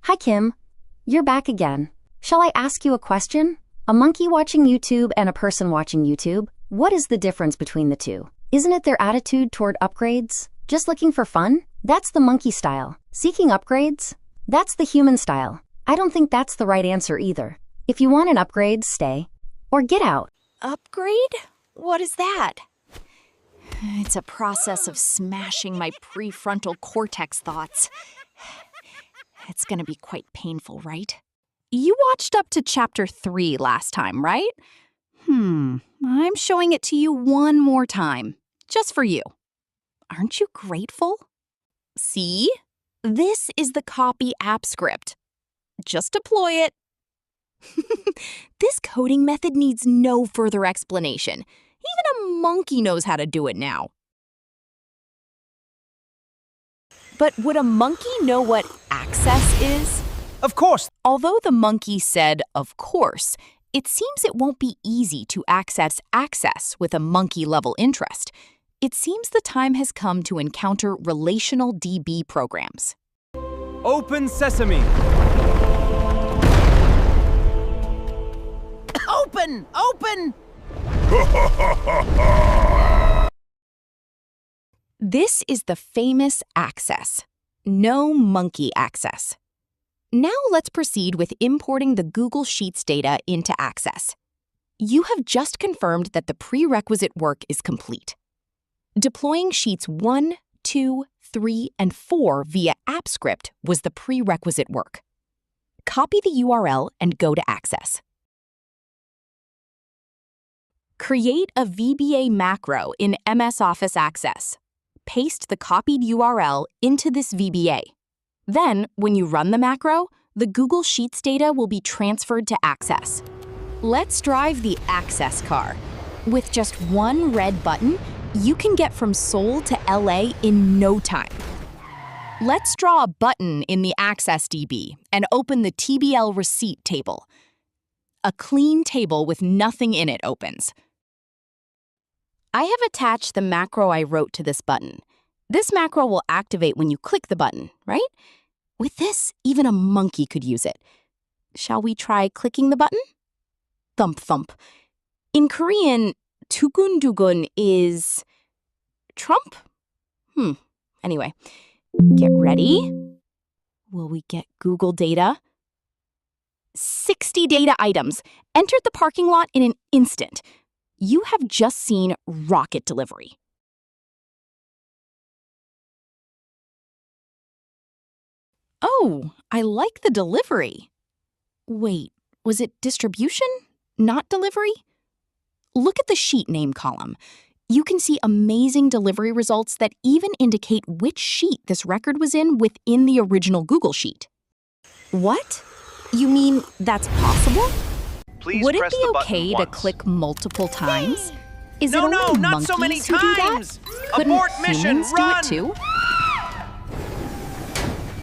Hi, Kim. You're back again. Shall I ask you a question? A monkey watching YouTube and a person watching YouTube? What is the difference between the two? Isn't it their attitude toward upgrades? Just looking for fun? That's the monkey style. Seeking upgrades? That's the human style. I don't think that's the right answer either. If you want an upgrade, stay. Or get out. Upgrade? What is that? It's a process of smashing my prefrontal cortex thoughts. It's gonna be quite painful, right? You watched up to chapter 3 last time, right? I'm showing it to you one more time, just for you. Aren't you grateful? See? This is the copy app script. Just deploy it. This coding method needs no further explanation. Even a monkey knows how to do it now. But would a monkey know what access is? Of course. Although the monkey said, of course, it seems it won't be easy to access with a monkey-level interest. It seems the time has come to encounter relational DB programs. Open sesame. Open! Open! This is the famous access. No monkey access. Now let's proceed with importing the Google Sheets data into Access. You have just confirmed that the prerequisite work is complete. Deploying Sheets 1, 2, 3, and 4 via AppScript was the prerequisite work. Copy the URL and go to Access. Create a VBA macro in MS Office Access. Paste the copied URL into this VBA. Then, when you run the macro, the Google Sheets data will be transferred to Access. Let's drive the Access car. With just one red button, you can get from Seoul to LA in no time. Let's draw a button in the Access DB and open the TBL receipt table. A clean table with nothing in it opens. I have attached the macro I wrote to this button. This macro will activate when you click the button, right? With this, even a monkey could use it. Shall we try clicking the button? Thump, thump. In Korean, 두근두근 is Trump? Anyway, get ready. Will we get Google data? 60 data items entered the parking lot in an instant. You have just seen rocket delivery. Oh, I like the delivery. Wait, was it distribution, not delivery? Look at the sheet name column. You can see amazing delivery results that even indicate which sheet this record was in within the original Google Sheet. What? You mean that's possible? Please Would it press be the button okay to once. click multiple times? Is No, it only not monkeys so many who do that? times! Couldn't Abort mission, humans run! do it too?